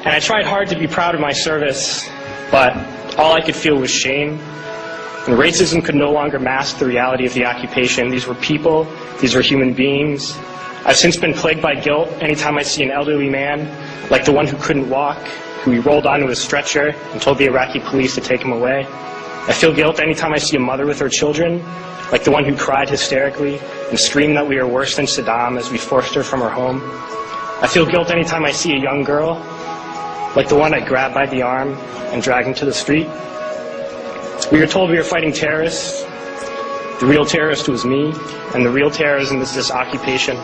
And I tried hard to be proud of my service, but all I could feel was shame. And racism could no longer mask the reality of the occupation. These were people, these were human beings. I've since been plagued by guilt anytime I see an elderly man, like the one who couldn't walk, who we rolled onto a stretcher and told the Iraqi police to take him away. I feel guilt anytime I see a mother with her children, like the one who cried hysterically and screamed that we are worse than Saddam as we forced her from her home. I feel guilt anytime I see a young girl, like the one I grabbed by the arm and dragged into the street. We were told we were fighting terrorists. The real terrorist was me, and the real terrorism is this occupation.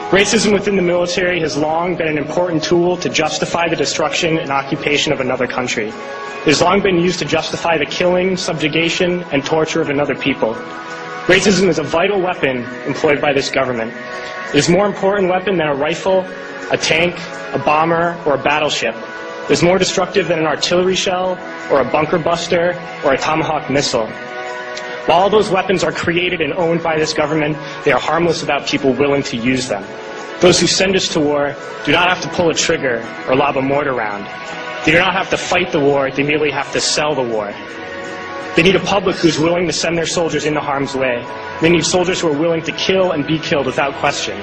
Racism within the military has long been an important tool to justify the destruction and occupation of another country. It has long been used to justify the killing, subjugation, and torture of another people. Racism is a vital weapon employed by this government. It is a more important weapon than a rifle, a tank, a bomber, or a battleship. It is more destructive than an artillery shell, or a bunker buster, or a Tomahawk missile. While all those weapons are created and owned by this government, they are harmless without people willing to use them. Those who send us to war do not have to pull a trigger or lob a mortar round. They do not have to fight the war, they merely have to sell the war. They need a public who is willing to send their soldiers into harm's way. They need soldiers who are willing to kill and be killed without question.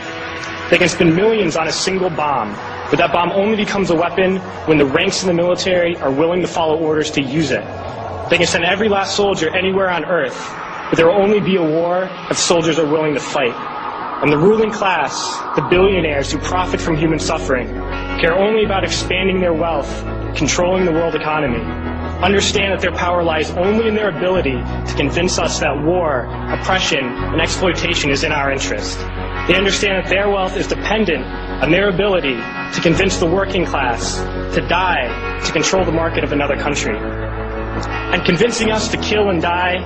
They can spend millions on a single bomb, but that bomb only becomes a weapon when the ranks in the military are willing to follow orders to use it. They can send every last soldier anywhere on earth, but there will only be a war if soldiers are willing to fight. And the ruling class, the billionaires who profit from human suffering, care only about expanding their wealth, controlling the world economy. Understand that their power lies only in their ability to convince us that war, oppression, and exploitation is in our interest. They understand that their wealth is dependent on their ability to convince the working class to die to control the market of another country. And convincing us to kill and die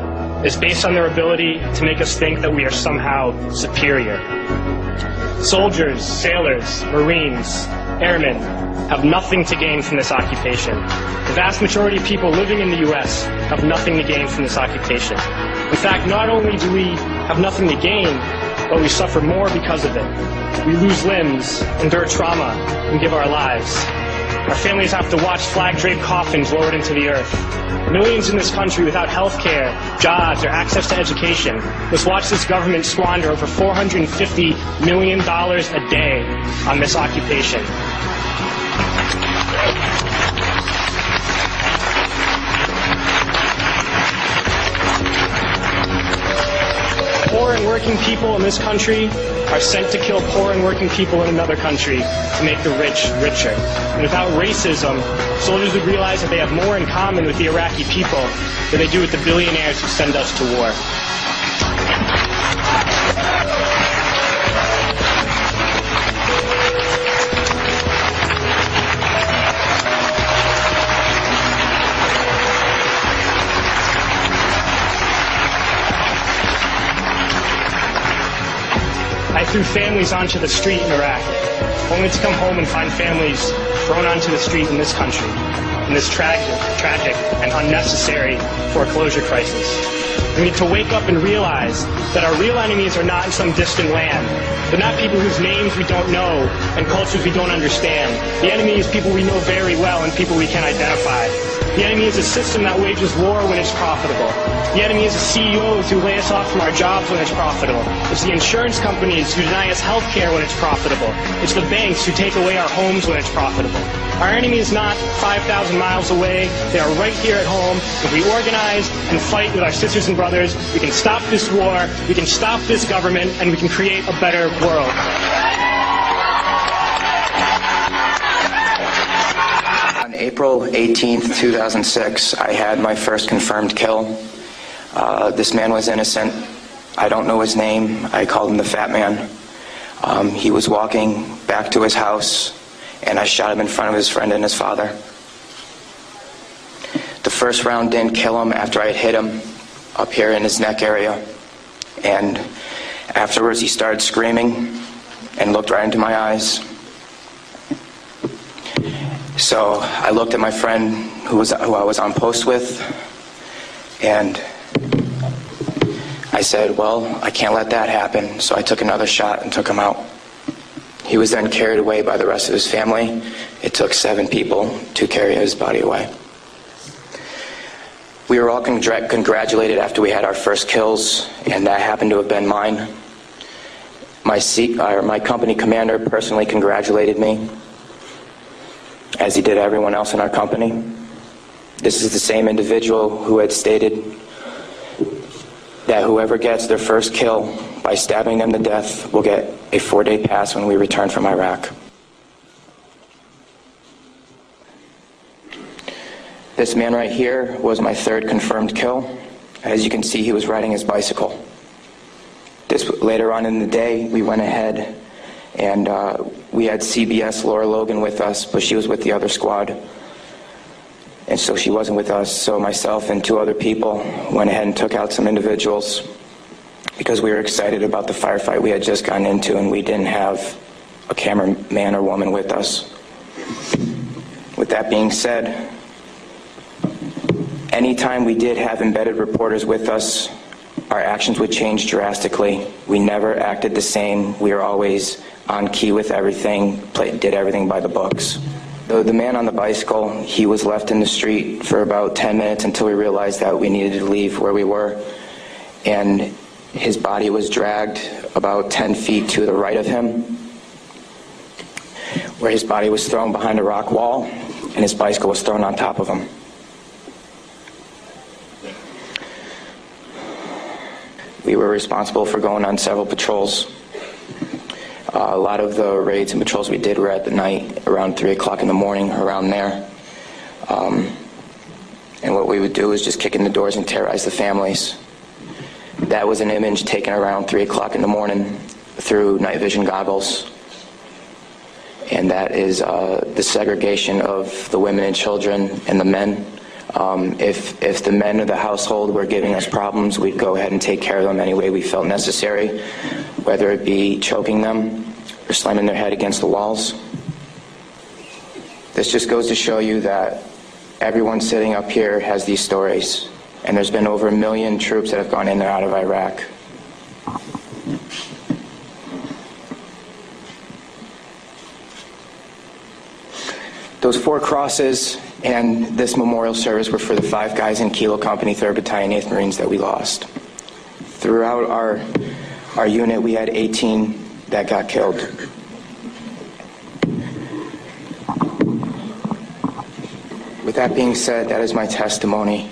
is based on their ability to make us think that we are somehow superior. Soldiers, sailors, Marines, airmen have nothing to gain from this occupation. The vast majority of people living in the U.S. have nothing to gain from this occupation. In fact, not only do we have nothing to gain, but we suffer more because of it. We lose limbs, endure trauma, and give our lives. Our families have to watch flag-draped coffins lowered into the earth. Millions in this country without health care, jobs, or access to education must watch this government squander over $450 million a day on this occupation. Poor and working people in this country are sent to kill poor and working people in another country to make the rich richer. And without racism, soldiers would realize that they have more in common with the Iraqi people than they do with the billionaires who send us to war. I threw families onto the street in Iraq, only to come home and find families thrown onto the street in this country, in this tragic and unnecessary foreclosure crisis. We need to wake up and realize that our real enemies are not in some distant land. They're not people whose names we don't know and cultures we don't understand. The enemy is people we know very well and people we can identify. The enemy is a system that wages war when it's profitable. The enemy is the CEOs who lay us off from our jobs when it's profitable. It's the insurance companies who deny us health care when it's profitable. It's the banks who take away our homes when it's profitable. Our enemy is not 5,000 miles away. They are right here at home. If we organize and fight with our sisters and brothers, we can stop this war, we can stop this government, and we can create a better world. On April 18th, 2006, I had my first confirmed kill. This man was innocent. I don't know his name. I called him the Fat Man. He was walking back to his house, and I shot him in front of his friend and his father. The first round didn't kill him after I had hit him up here in his neck area. And afterwards he started screaming and looked right into my eyes. So I looked at my friend who I was on post with, and I said, well, I can't let that happen. So I took another shot and took him out. He was then carried away by the rest of his family. It took 7 people to carry his body away. We were all congratulated after we had our first kills, and that happened to have been mine. My company commander personally congratulated me, as he did everyone else in our company. This is the same individual who had stated that whoever gets their first kill by stabbing them to death will get a 4-day pass when we return from Iraq. This man right here was my 3rd confirmed kill. As you can see, he was riding his bicycle. Later on in the day, we went ahead and we had CBS Laura Logan with us, but she was with the other squad. And so she wasn't with us, so myself and 2 other people went ahead and took out some individuals because we were excited about the firefight we had just gotten into, and we didn't have a cameraman or woman with us. With that being said, anytime we did have embedded reporters with us, our actions would change drastically. We never acted the same. We were always on key with everything, did everything by the books. The man on the bicycle, he was left in the street for about 10 minutes until we realized that we needed to leave where we were. And his body was dragged about 10 feet to the right of him, where his body was thrown behind a rock wall and his bicycle was thrown on top of him. We were responsible for going on several patrols. A lot of the raids and patrols we did were at the night, around 3 o'clock in the morning, around there. And what we would do is just kick in the doors and terrorize the families. That was an image taken around 3 o'clock in the morning through night vision goggles. And that is the segregation of the women and children and the men. If the men of the household were giving us problems, we'd go ahead and take care of them any way we felt necessary, whether it be choking them or slamming their head against the walls. This just goes to show you that everyone sitting up here has these stories, and there's been over 1 million troops that have gone in and out of Iraq. Those 4 crosses and this memorial service were for the 5 guys in Kilo Company, 3rd Battalion, 8th Marines that we lost. Throughout our unit, we had 18 that got killed. With that being said, that is my testimony.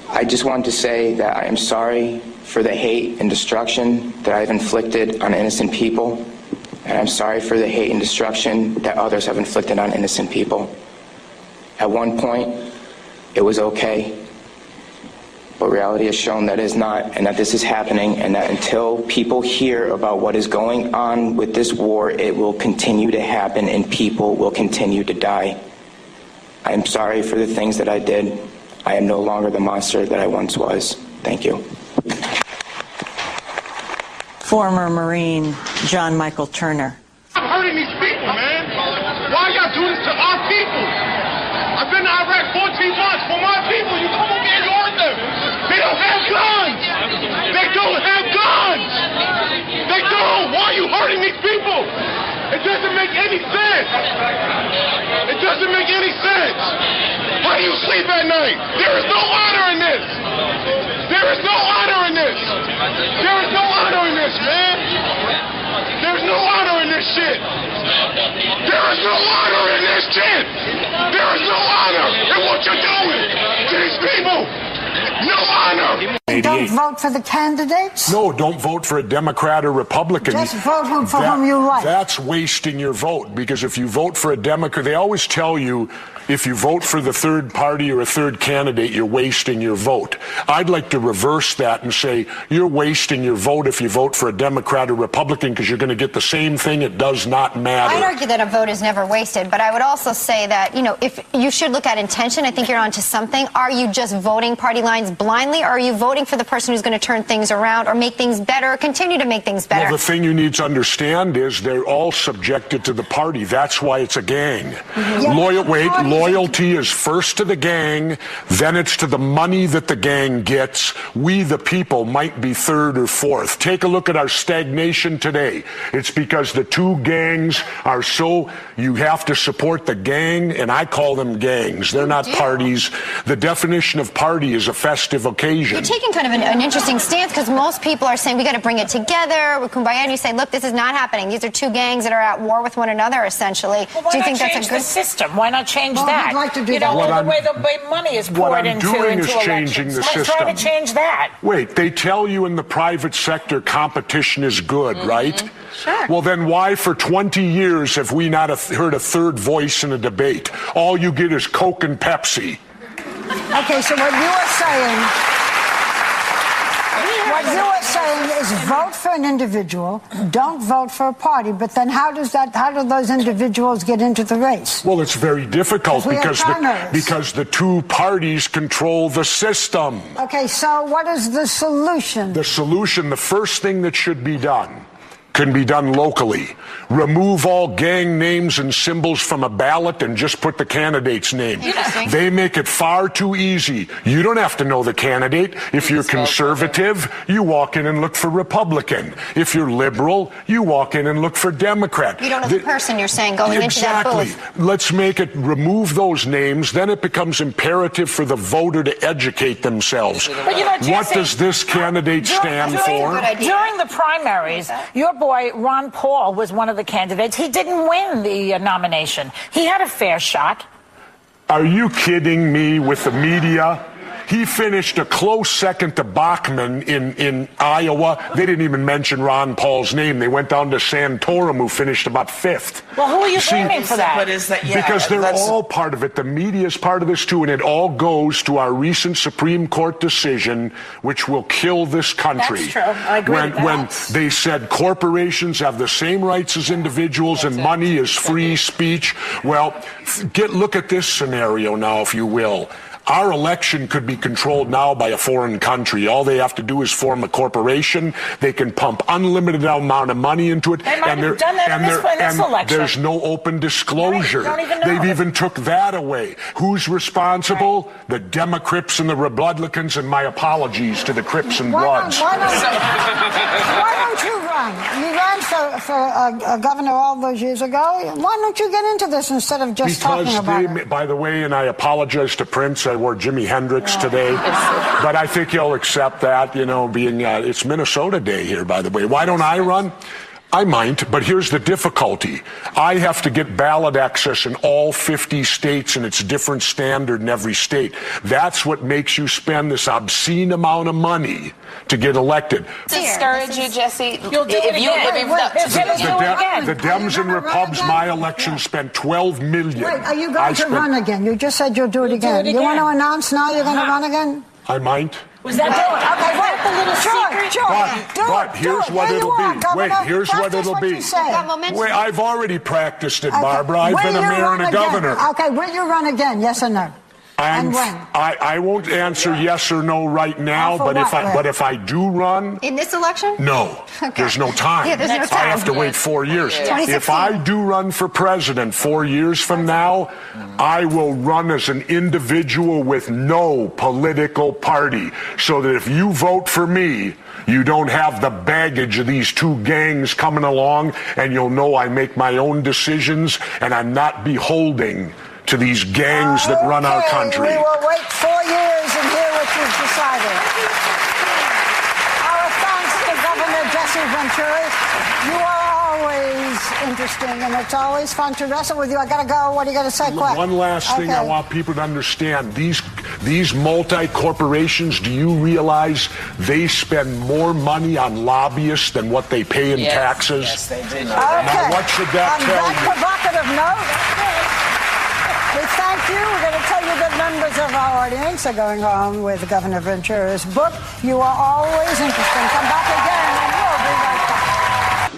I just wanted to say that I am sorry for the hate and destruction that I've inflicted on innocent people. And I'm sorry for the hate and destruction that others have inflicted on innocent people. At one point, it was okay, but reality has shown that it is not, and that this is happening, and that until people hear about what is going on with this war, it will continue to happen and people will continue to die. I am sorry for the things that I did. I am no longer the monster that I once was. Thank you. Former Marine John Michael Turner. I'm hurting these people, man. Why y'all do this to our people? I've been to Iraq 14 months for my people. You come over here and hurt them. They don't have guns. They don't have guns. They don't. Why are you hurting these people? It doesn't make any sense. It doesn't make any sense. How do you sleep at night? There is no honor in this. There is no honor in this. There is no honor in this, man. There's no honor in this shit. There is no honor in this shit. There is no honor in what you're doing to these people. No honor. Don't vote for the candidates? No, don't vote for a Democrat or Republican. Just vote for whom you like. That's wasting your vote, because if you vote for a Democrat, they always tell you if you vote for the third party or a third candidate, you're wasting your vote. I'd like to reverse that and say you're wasting your vote if you vote for a Democrat or Republican, because you're going to get the same thing. It does not matter. I'd argue that a vote is never wasted, but I would also say that, you know, if you should look at intention, I think you're onto something. Are you just voting party lines blindly, or are you voting for the the person who's going to turn things around or make things better, or continue to make things better. Well, the thing you need to understand is they're all subjected to the party. That's why it's a gang. Loyalty is first to the gang, then it's to the money that the gang gets. We, the people, might be third or fourth. Take a look at our stagnation today. It's because the two gangs are so, you have to support the gang, and I call them gangs. They're not parties. The definition of party is a festive occasion. You're taking kind of an interesting stance, because most people are saying we got to bring it together, we're kumbaya, and you say, look, this is not happening. These are two gangs that are at war with one another, essentially. Well, do you think that's a good good system? Why not change that? I'd like to do you know, that. the way money is poured into What I'm doing is elections. changing the Let's system. try to change that. Wait, they tell you in the private sector competition is good, right? Sure. Well, then why for 20 years have we not heard a third voice in a debate? All you get is Coke and Pepsi. Okay, so what you are saying is vote for an individual, don't vote for a party. But then how do those individuals get into the race? Well, it's very difficult because the two parties control the system. Okay, so what is the solution? The solution, the first thing that should be done, can be done locally. Remove all gang names and symbols from a ballot and just put the candidate's name. They make it far too easy. You don't have to know the candidate. If you're conservative, you walk in and look for Republican. If you're liberal, you walk in and look for Democrat. You don't know the person, you're saying, going into that booth. Let's make it, remove those names, then it becomes imperative for the voter to educate themselves. But you know, Jesse, what does this candidate stand for? During the primaries, your boy Ron Paul was one of the candidates. He didn't win the nomination. He had a fair shot. Are you kidding me with the media? He finished a close second to Bachmann in Iowa. They didn't even mention Ron Paul's name. They went down to Santorum, who finished about fifth. Well, who are you blaming for that? What is that? Yeah, because they're all part of it. The media is part of this too, and it all goes to our recent Supreme Court decision, which will kill this country. That's true. I agree with that. When they said corporations have the same rights as individuals and money is free speech. Well, look at this scenario now, if you will. Our election could be controlled now by a foreign country. All they have to do is form a corporation. They can pump unlimited amount of money into it. They might have done that in this election. There's no open disclosure. Right, don't even know. They've even took that away. Who's responsible? Right. The Democrats and the Republicans, and my apologies to the Crips and Bloods. Why don't you run? You ran for governor all those years ago. Why don't you get into this instead of just talking about it? By the way, and I apologize to Prince, I wore Jimi Hendrix today, but I think he'll accept that, you know, being, it's Minnesota Day here, by the way. Why don't I run? I might, but here's the difficulty. I have to get ballot access in all 50 states, and it's a different standard in every state. That's what makes you spend this obscene amount of money to get elected. Discourage you, Jesse. You'll do it again. The Dems and Repubs, my election, spent $12 million. Wait, are you going to run again? You just said you'll do it again. You want to announce now you're going to run again? I might. Was that the little secret? But here's what it'll be. Wait, here's what it'll be. Wait, I've already practiced it, Barbara. I've been a mayor and a governor. Okay, will you run again? Yes or no? And when? I won't answer yes or no right now, but if I do run in this election, no, there's no time. Yeah, there's no time. I have to wait 4 years. If I do run for president 4 years from now, I will run as an individual with no political party, so that if you vote for me, you don't have the baggage of these two gangs coming along, and you'll know I make my own decisions and I'm not beholding to these gangs that run our country. We will wait 4 years and hear what you've decided. Our thanks to Governor Jesse Venturi. You are always interesting, and it's always fun to wrestle with you. I gotta go. What are you gonna say, quick? One last thing I want people to understand. These multi-corporations, do you realize they spend more money on lobbyists than what they pay in taxes? Yes, they do. Now, what should that tell you? Provocative note. We thank you. We're going to tell you that members of our audience are going on with Governor Ventura's book. You are always interesting. Come back again, and we'll be right back.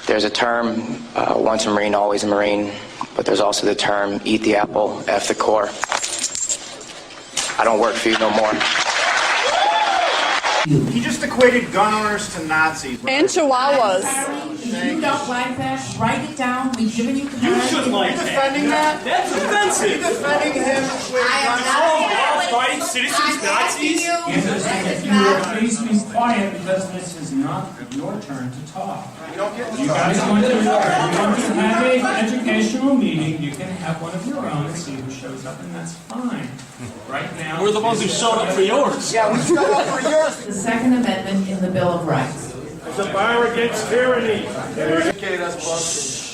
There's a term, once a Marine, always a Marine, but there's also the term, eat the apple, F the core. I don't work for you no more. He just equated gun owners to Nazis. And chihuahuas. If you don't like that, write it down. We've given you command. You should like that. Defending that? That's offensive. You're defending him with gun owners. Fighting citizens, Nazis? If you will please be quiet because this is not your turn to talk. You guys want to have an educational meeting, you can have one of your own and see who shows up, and that's fine. Right now... We're the ones who showed up for yours. Yeah, we showed up for yours. The Second Amendment in the Bill of Rights. It's a bar against tyranny. Educate us,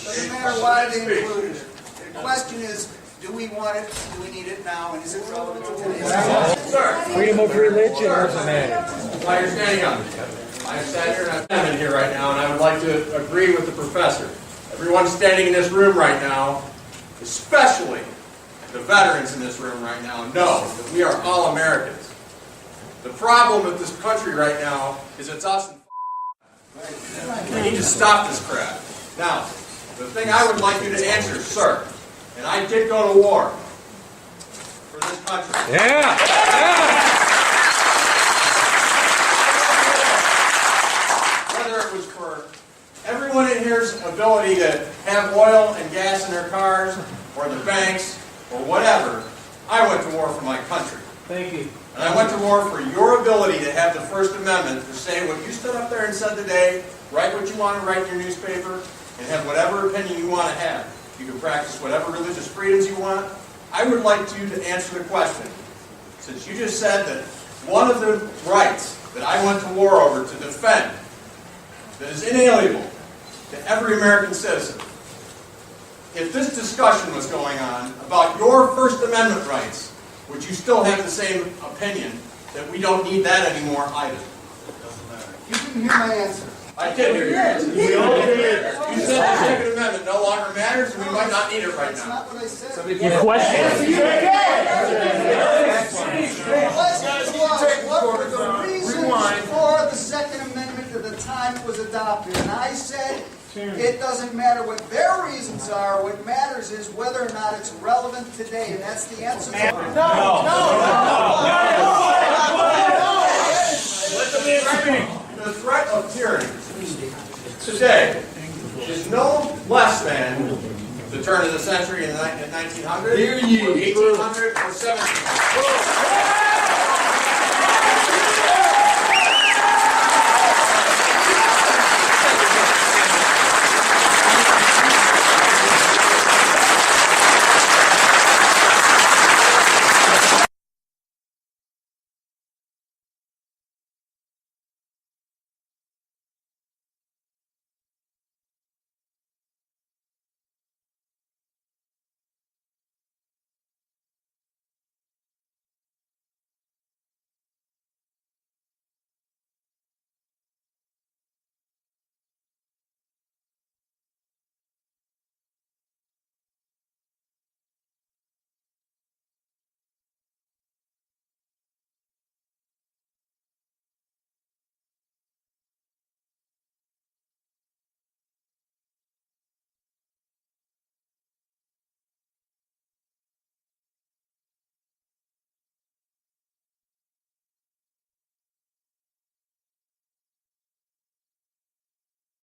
doesn't matter why they included it. The question is, do we want it, do we need it now, and is it relevant to today's time? Sir, Freedom of religion. while you're standing up, I have sat here and I'm standing here right now, and I would like to agree with the professor. Everyone standing in this room right now, especially the veterans in this room right now, know that we are all Americans. The problem with this country right now is it's us and we need to stop this crap. Now, the thing I would like you to answer, sir, and I did go to war for this country. Yeah! Whether it was for everyone in here's ability to have oil and gas in their cars, or their banks, or whatever, I went to war for my country. Thank you. And I went to war for your ability to have the First Amendment to say what you stood up there and said today, write what you want to write in your newspaper, and have whatever opinion you want to have. You can practice whatever religious freedoms you want. I would like you to answer the question. Since you just said that one of the rights that I went to war over to defend, that is inalienable to every American citizen, if this discussion was going on about your First Amendment rights, would you still have the same opinion that we don't need that anymore either? You didn't hear my answer. I did hear your answer. We all did. You said the Second Amendment no longer matters, and we might not need it right That's now. not what I said. Your question. What were the reasons for the Second Amendment at the time it was adopted? And I said, it doesn't matter what their reasons are. What matters is whether or not it's relevant today. And that's the answer. No. The threat of tyranny today is no less than the turn of the century in 1900, or 1800, or 1700.